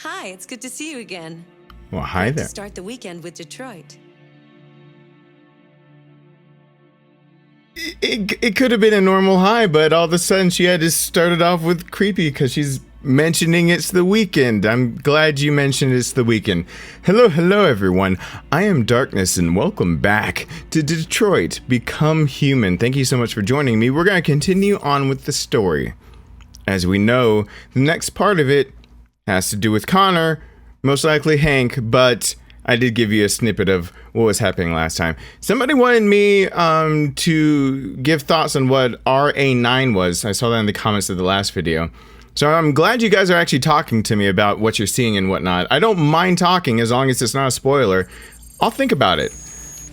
Hi, it's good to see you again. Well, hi there. To start the weekend with Detroit. It could have been a normal hi, but all of a sudden she had to start it off with creepy because she's mentioning it's the weekend. I'm glad you mentioned it's the weekend. Hello everyone. I am Darkness and welcome back to Detroit Become Human. Thank you so much for joining me. We're going to continue on with the story. As we know, the next part of it has to do with Connor, most likely Hank, but I did give you a snippet of what was happening last time. Somebody wanted me to give thoughts on what RA9 was. I saw that in the comments of the last video. So I'm glad you guys are actually talking to me about what you're seeing and whatnot. I don't mind talking as long as it's not a spoiler. I'll think about it.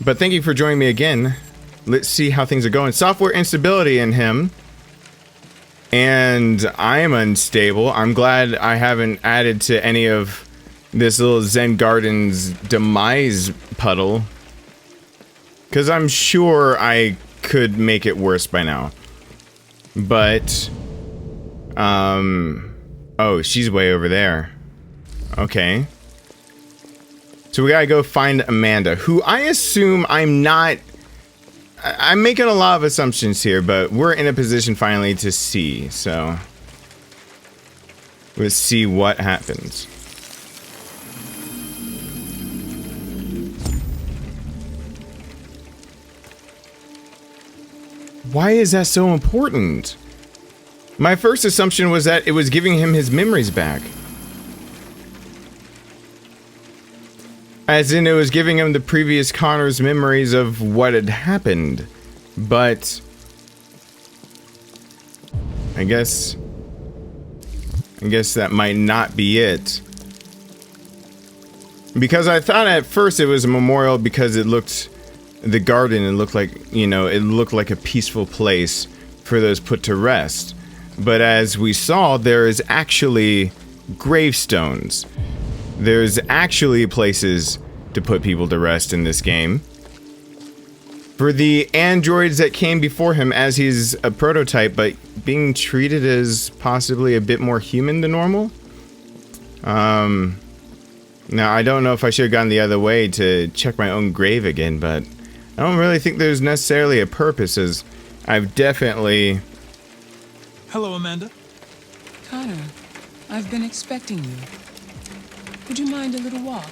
But thank you for joining me again. Let's see how things are going. Software instability in him. And I am unstable. I'm glad I haven't added to any of this little Zen Garden's demise puddle. Because I'm sure I could make it worse by now. But, oh, she's way over there. Okay. So we gotta go find Amanda, who I assume I'm making a lot of assumptions here, but we're in a position finally to see, so let's see what happens. Why is that so important? My first assumption was that it was giving him his memories back. As in, it was giving him the previous Connor's memories of what had happened. But I guess that might not be it. Because I thought at first it was a memorial because it looked, the garden, it looked like, you know, it looked like a peaceful place for those put to rest. But as we saw, there is actually gravestones. There's actually places to put people to rest in this game. For the androids that came before him, as he's a prototype, but being treated as possibly a bit more human than normal. Now, I don't know if I should have gone the other way to check my own grave again, but I don't really think there's necessarily a purpose, as I've definitely... Hello, Amanda. Connor, I've been expecting you. Would you mind a little walk?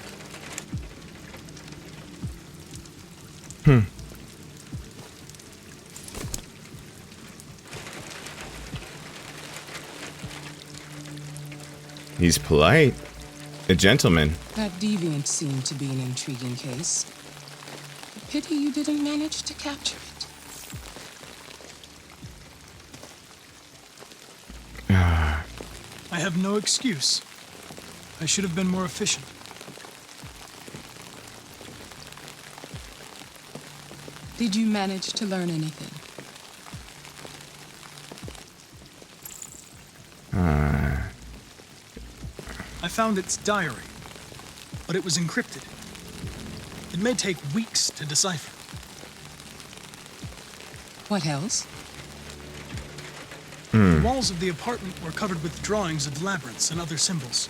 He's polite. A gentleman. That deviant seemed to be an intriguing case. Pity you didn't manage to capture it. I have no excuse. I should have been more efficient. Did you manage to learn anything? I found its diary, but it was encrypted. It may take weeks to decipher. What else? The walls of the apartment were covered with drawings of labyrinths and other symbols.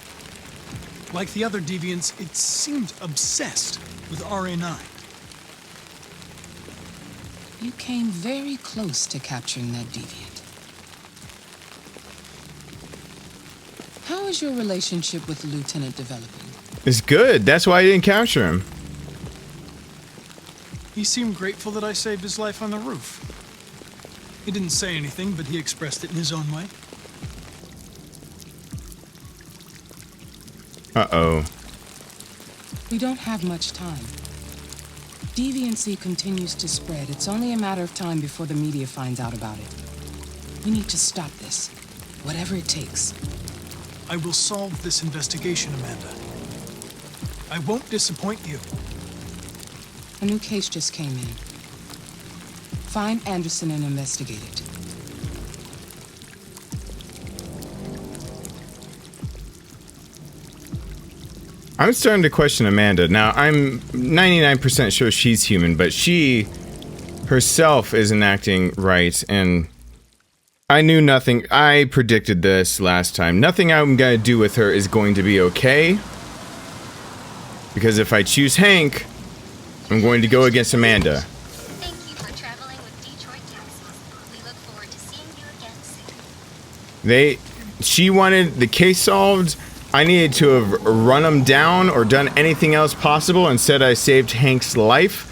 Like the other deviants, it seemed obsessed with RA9. You came very close to capturing that deviant. How is your relationship with the lieutenant developing? It's good. That's why I didn't capture him. He seemed grateful that I saved his life on the roof. He didn't say anything, but he expressed it in his own way. Uh-oh. We don't have much time. Deviancy continues to spread. It's only a matter of time before the media finds out about it. We need to stop this, whatever it takes. I will solve this investigation, Amanda. I won't disappoint you. A new case just came in. Find Anderson and investigate it. I'm starting to question Amanda. Now, I'm 99% sure she's human, but she herself isn't acting right, and I knew nothing. I predicted this last time. Nothing I'm gonna do with her is going to be okay. Because if I choose Hank, I'm going to go against Amanda. Thank you for traveling with Detroit Taxis. We look forward to seeing you again soon. She wanted the case solved. I needed to have run him down or done anything else possible. Instead, I saved Hank's life.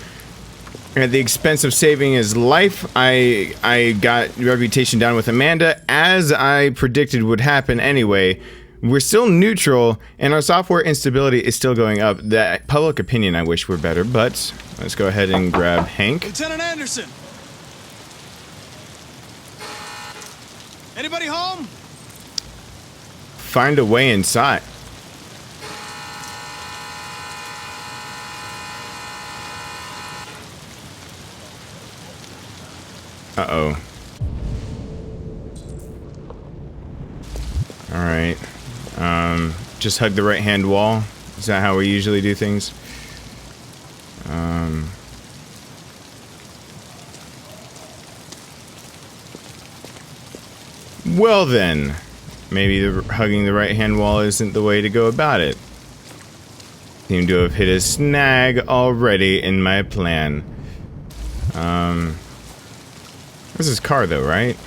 At the expense of saving his life, I got reputation down with Amanda, as I predicted would happen anyway. We're still neutral, and our software instability is still going up. The public opinion, I wish, were better, but let's go ahead and grab Hank. Lieutenant Anderson! Anybody home? Find a way inside. Uh-oh. Alright. Just hug the right-hand wall. Is that how we usually do things? Well then. Maybe hugging the right-hand wall isn't the way to go about it. Seem to have hit a snag already in my plan. This is his car though, right?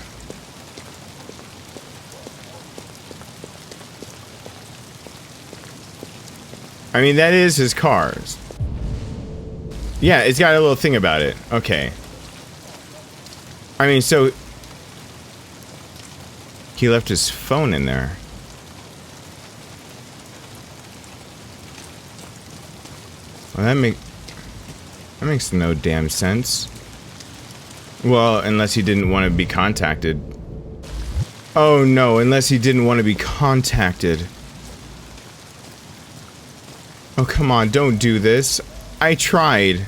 I mean, that is his car. Yeah, it's got a little thing about it. Okay. I mean, so he left his phone in there. Well, that makes no damn sense. Well, unless he didn't want to be contacted. Oh no, unless he didn't want to be contacted. Oh, come on, don't do this. I tried.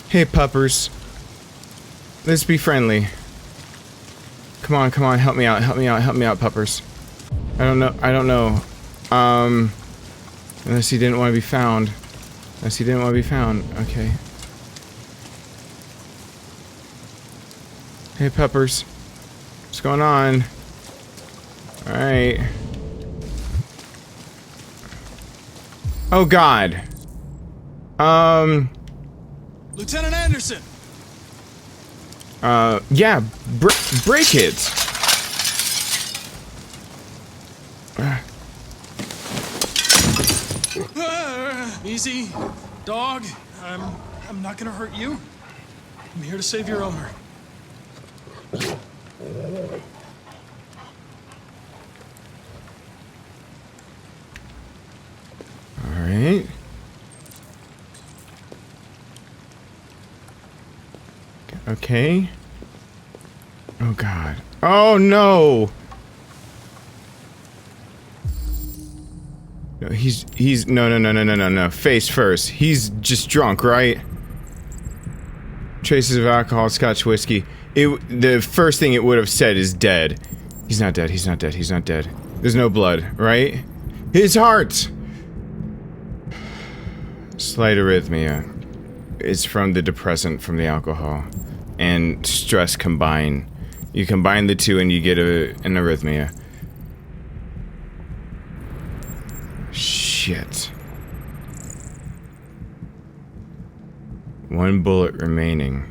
Hey, puppers. Let's be friendly. Come on, help me out, puppers. I don't know. Unless he didn't want to be found. Okay. Hey, puppers. What's going on? Alright. Oh, God. Lieutenant Anderson! Yeah, break it. Easy, dog. I'm not gonna hurt you. I'm here to save your owner. Alright. Okay. Oh God. Oh no! No, he's no. Face first. He's just drunk, right? Traces of alcohol, Scotch whiskey. The first thing it would have said is dead. He's not dead. There's no blood, right? His heart! Slight arrhythmia. It's from the depressant from the alcohol. And stress combine. You combine the two and you get an arrhythmia. Shit. One bullet remaining.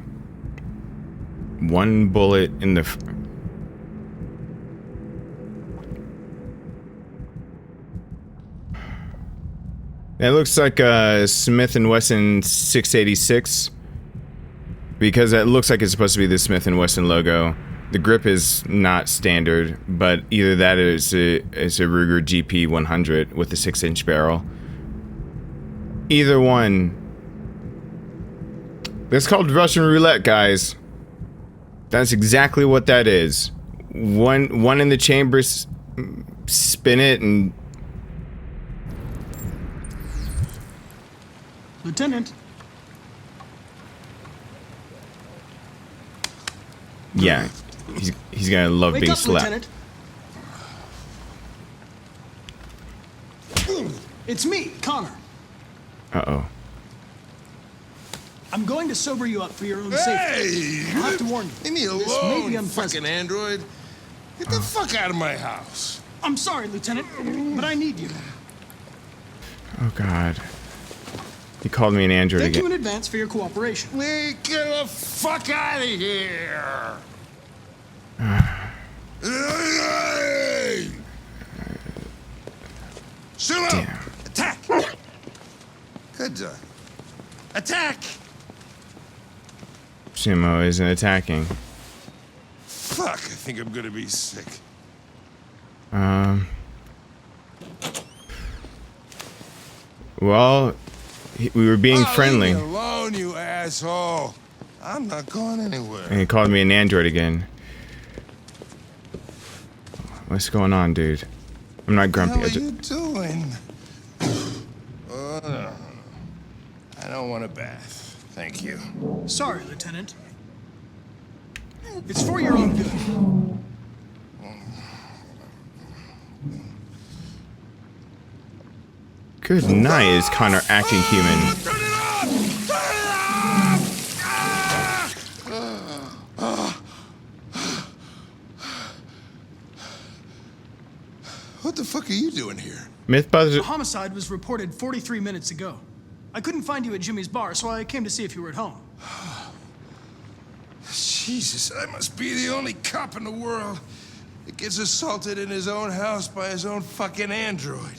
One bullet in the... That looks like a Smith & Wesson 686. Because it looks like it's supposed to be the Smith & Wesson logo. The grip is not standard, but either that or it's a Ruger GP 100 with a 6-inch barrel. Either one. That's called Russian Roulette, guys. That's exactly what that is. One in the chamber, spin it, and... Lieutenant. Yeah, he's gonna love Wake being up, slapped. Lieutenant. It's me, Connor. Uh-oh. I'm going to sober you up for your own safety. I'll have to warn you. Leave me This may be alone, unpleasant. fucking android. Get the fuck out of my house. I'm sorry, Lieutenant, but I need you. Oh God. He called me an android Thank again. you in advance for your cooperation. Get the fuck out of here. Sulu! Damn. Attack! Good job. Attack! Sumo isn't attacking. Fuck, I think I'm gonna be sick. Well, we were being friendly. Leave me alone, you asshole. I'm not going anywhere. And he called me an android again. What's going on, dude? I'm not grumpy. What are you doing? No. I don't want a bath. Thank you. Sorry, Lieutenant. It's for your own good. Good night, is Connor acting human. Turn it off! Turn it off! What the fuck are you doing here? Mythbusters. The homicide was reported 43 minutes ago. I couldn't find you at Jimmy's bar, so I came to see if you were at home. Jesus, I must be the only cop in the world that gets assaulted in his own house by his own fucking android.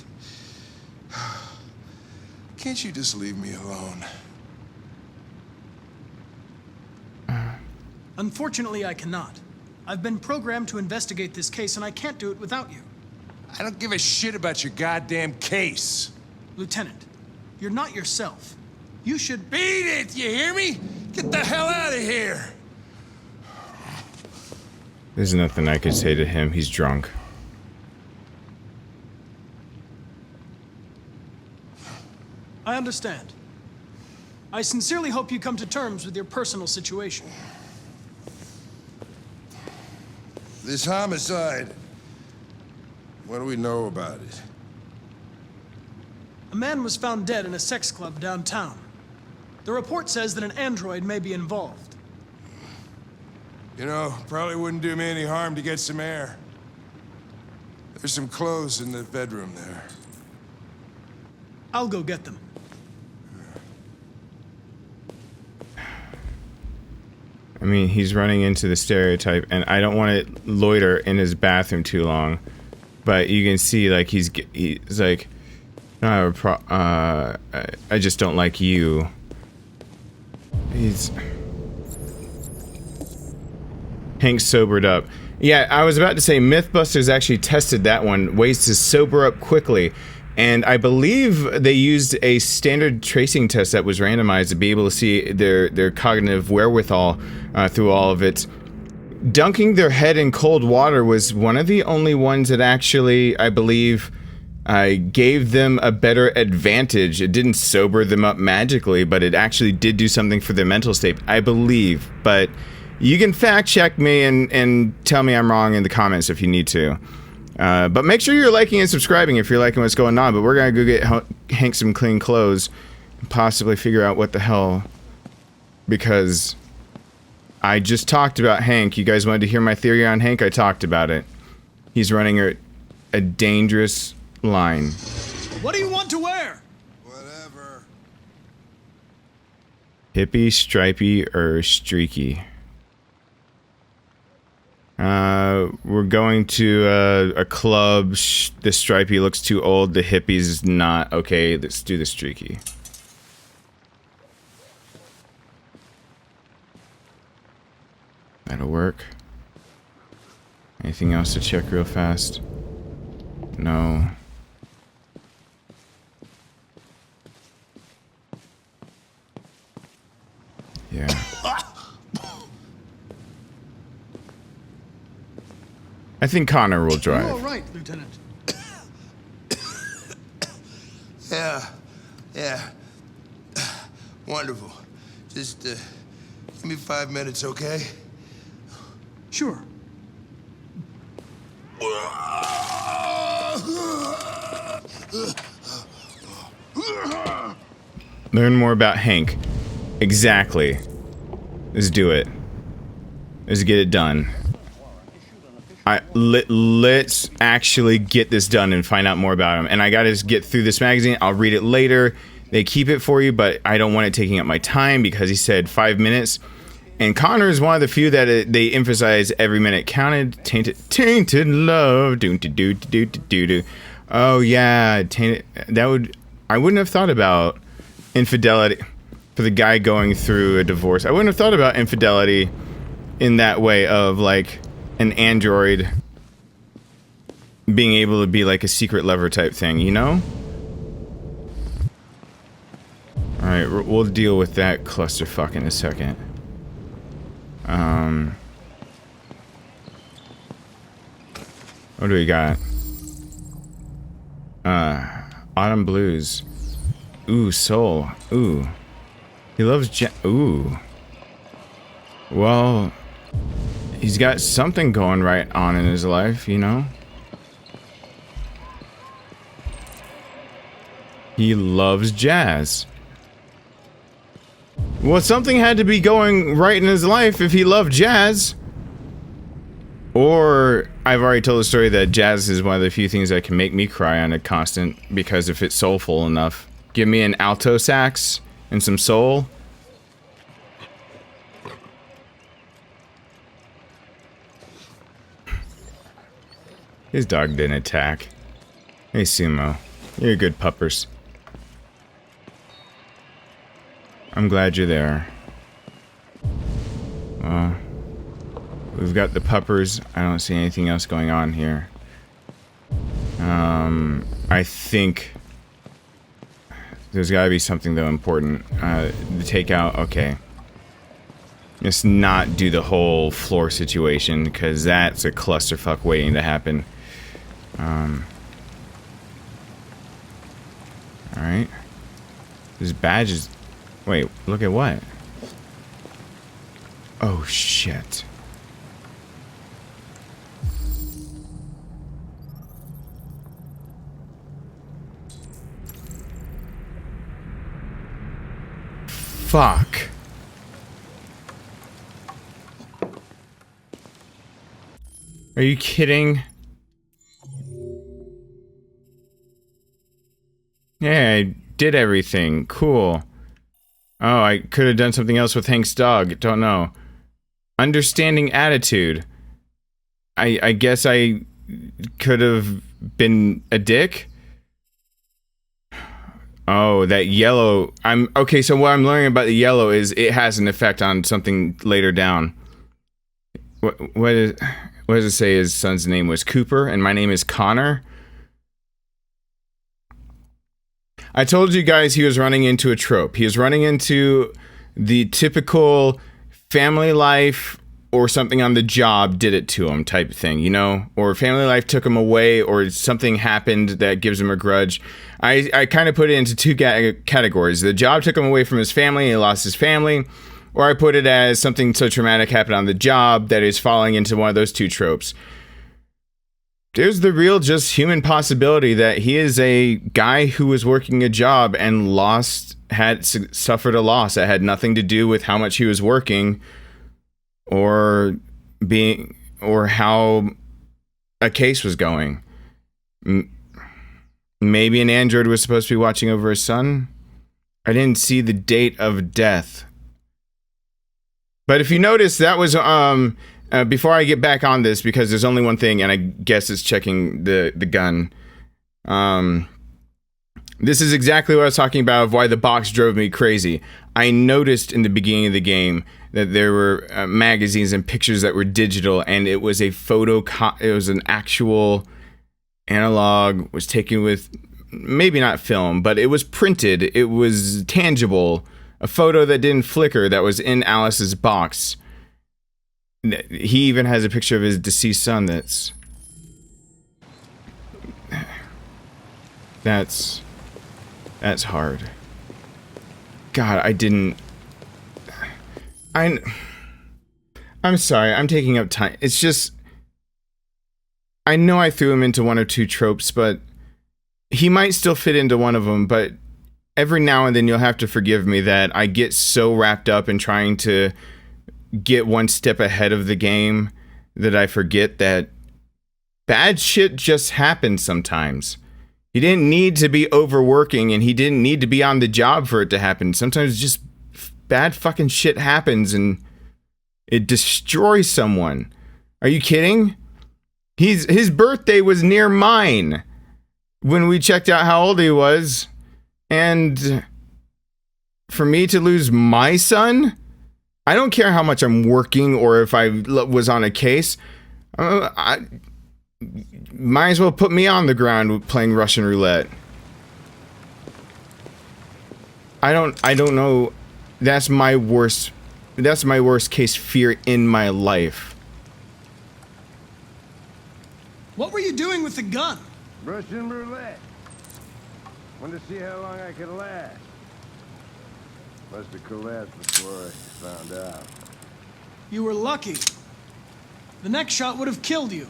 Can't you just leave me alone? Unfortunately, I cannot. I've been programmed to investigate this case, and I can't do it without you. I don't give a shit about your goddamn case. Lieutenant, you're not yourself. You should... Beat it, you hear me? Get the hell out of here! There's nothing I could say to him. He's drunk. I understand. I sincerely hope you come to terms with your personal situation. This homicide, what do we know about it? A man was found dead in a sex club downtown. The report says that an android may be involved. You know, probably wouldn't do me any harm to get some air. There's some clothes in the bedroom there. I'll go get them. I mean, he's running into the stereotype, and I don't want to loiter in his bathroom too long. But you can see, like, he's like, I just don't like you. Hank sobered up. Yeah, I was about to say Mythbusters actually tested that one, ways to sober up quickly. And I believe they used a standard tracing test that was randomized to be able to see their cognitive wherewithal through all of it. Dunking their head in cold water was one of the only ones that actually, I believe, gave them a better advantage. It didn't sober them up magically, but it actually did do something for their mental state, I believe. But you can fact check me and tell me I'm wrong in the comments if you need to. But make sure you're liking and subscribing if you're liking what's going on. But we're going to go get Hank some clean clothes and possibly figure out what the hell. Because I just talked about Hank. You guys wanted to hear my theory on Hank? I talked about it. He's running a dangerous line. What do you want to wear? Whatever. Hippie, stripy, or streaky? We're going to a club. The stripy looks too old. The hippie's not. Okay, let's do the streaky. That'll work. Anything else to check real fast? No. Yeah. I think Connor will drive. You're all right, Lieutenant. Yeah. Wonderful. Just give me 5 minutes, okay? Sure. Learn more about Hank. Exactly. Let's do it. Let's get it done. Let's actually get this done and find out more about him. And I gotta get through this magazine. I'll read it later. They keep it for you, but I don't want it taking up my time because he said 5 minutes. And Connor is one of the few that they emphasize every minute counted. Tainted love. Do. Oh yeah, tainted. I wouldn't have thought about infidelity for the guy going through a divorce. I wouldn't have thought about infidelity in that way of like an android being able to be like a secret lover type thing, you know? Alright, we'll deal with that clusterfuck in a second. What do we got? Autumn Blues. Ooh, Soul. Ooh. He loves ooh. Well, he's got something going right on in his life, you know? He loves jazz. Well, something had to be going right in his life if he loved jazz. Or, I've already told the story that jazz is one of the few things that can make me cry on a constant, because if it's soulful enough. Give me an alto sax and some soul. His dog didn't attack. Hey, Sumo. You're good puppers. I'm glad you're there. Well, we've got the puppers. I don't see anything else going on here. I think there's gotta be something though important. The takeout, okay. Let's not do the whole floor situation, because that's a clusterfuck waiting to happen. Alright. This badge is... Wait, look at what? Oh, shit. Fuck. Are you kidding? Yeah, I did everything. Cool. Oh, I could have done something else with Hank's dog. Don't know. Understanding attitude. I guess I could have been a dick. Oh, that yellow. Okay, so what I'm learning about the yellow is it has an effect on something later down. What does it say his son's name was Cooper and my name is Connor? I told you guys he was running into a trope. He was running into the typical family life or something on the job did it to him type thing, you know? Or family life took him away or something happened that gives him a grudge. I kind of put it into two categories. The job took him away from his family and he lost his family. Or I put it as something so traumatic happened on the job that is falling into one of those two tropes. There's the real just human possibility that he is a guy who was working a job and suffered a loss that had nothing to do with how much he was working or how a case was going. Maybe an android was supposed to be watching over his son. I didn't see the date of death. But if you notice, that was before I get back on this, because there's only one thing, and I guess it's checking the gun. This is exactly what I was talking about of why the box drove me crazy. I noticed in the beginning of the game that there were magazines and pictures that were digital, and it was a it was an actual analog, was taken with maybe not film, but it was printed, it was tangible, a photo that didn't flicker that was in Alice's box. He even has a picture of his deceased son that's hard. God, I'm sorry, I'm taking up time. It's just, I know I threw him into one or two tropes, but he might still fit into one of them, but every now and then you'll have to forgive me that I get so wrapped up in trying to get one step ahead of the game that I forget that Bad shit just happens sometimes. He didn't need to be overworking, and he didn't need to be on the job for it to happen. Sometimes just bad fucking shit happens and it destroys someone. Are you kidding? His birthday was near mine when we checked out how old he was, and for me to lose my son, I don't care how much I'm working or if I was on a case. I might as well put me on the ground playing Russian roulette. I don't know. That's my worst case fear in my life. What were you doing with the gun? Russian roulette. Wanted to see how long I could last. Must have collapsed before I found out. You were lucky. The next shot would have killed you.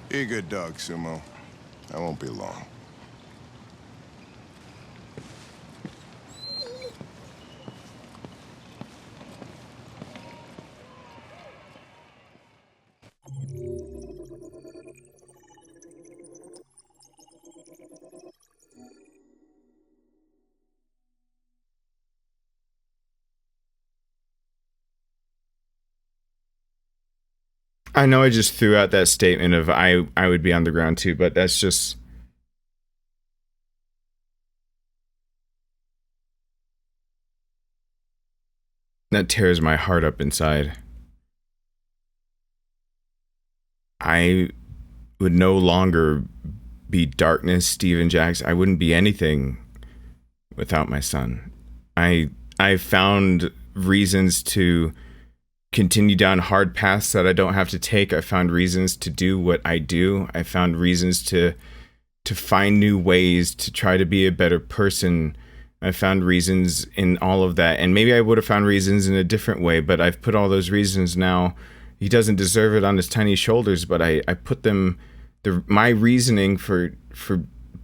Be a good dog, Sumo. I won't be long. I know I just threw out that statement of I would be on the ground too, but that's just... that tears my heart up inside. I would no longer be darkness, Steven Jacks. I wouldn't be anything without my son. I found reasons to continue down hard paths that I don't have to take. I found reasons to do what I do. I found reasons to find new ways to try to be a better person. I found reasons in all of that. And maybe I would have found reasons in a different way, but I've put all those reasons now. He doesn't deserve it on his tiny shoulders, but I put them, my reasoning for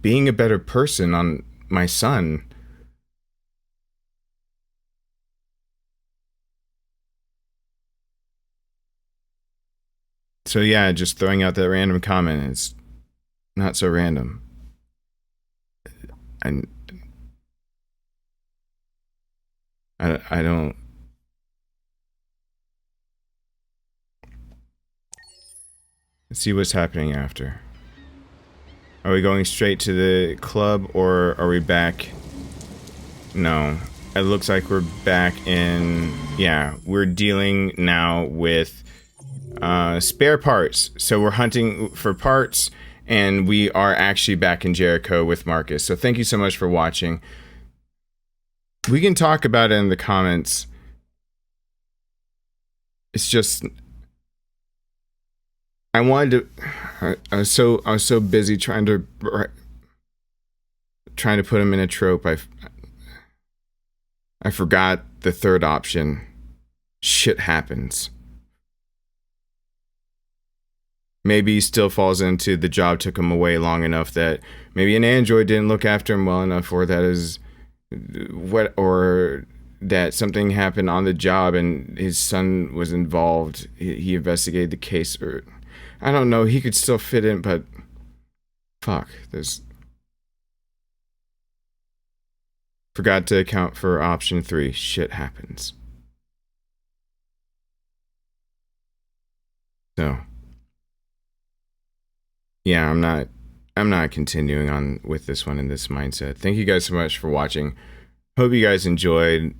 being a better person on my son. So yeah, just throwing out that random comment is not so random. And I don't... Let's see what's happening after. Are we going straight to the club or are we back? No. It looks like we're back in... Yeah, we're dealing now with spare parts. So we're hunting for parts and we are actually back in Jericho with Markus. So thank you so much for watching. We can talk about it in the comments. It's just... I wanted to... I was so busy trying to put him in a trope. I forgot the third option. Shit happens. Maybe he still falls into the job took him away long enough that maybe an android didn't look after him well enough, or that something happened on the job and his son was involved. He investigated the case, or I don't know. He could still fit in, but fuck, forgot to account for option 3. Shit happens. So yeah, I'm not continuing on with this one in this mindset. Thank you guys so much for watching. Hope you guys enjoyed.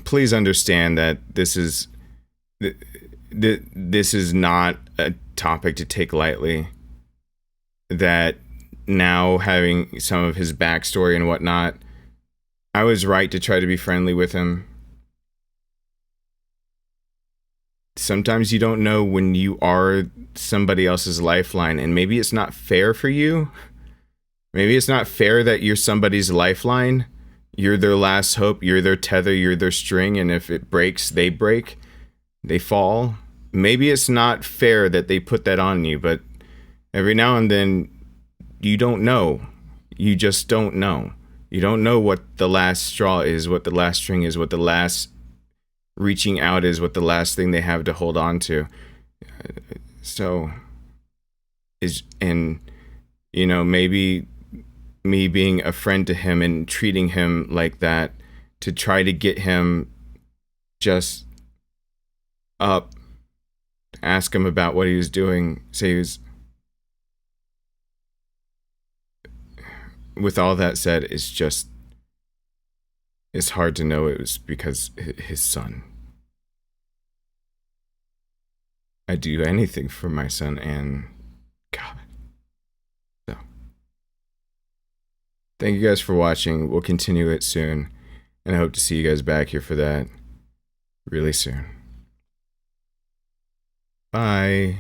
Please understand that this is not a topic to take lightly. That now, having some of his backstory and whatnot, I was right to try to be friendly with him. Sometimes you don't know when you are somebody else's lifeline, and maybe it's not fair for you. Maybe it's not fair that you're somebody's lifeline. You're their last hope, you're their tether, you're their string, and if it breaks, they break. They fall. Maybe it's not fair that they put that on you, but Every now and then, you don't know. You just don't know. You don't know what the last straw is, what the last string is, what the last reaching out is, what the last thing they have to hold on to. Maybe me being a friend to him and treating him like that to try to get him just up, ask him about what he was doing, say he was... With all that said, it's hard to know it was because his son. I'd do anything for my son, and God. So, thank you guys for watching. We'll continue it soon, and I hope to see you guys back here for that really soon. Bye.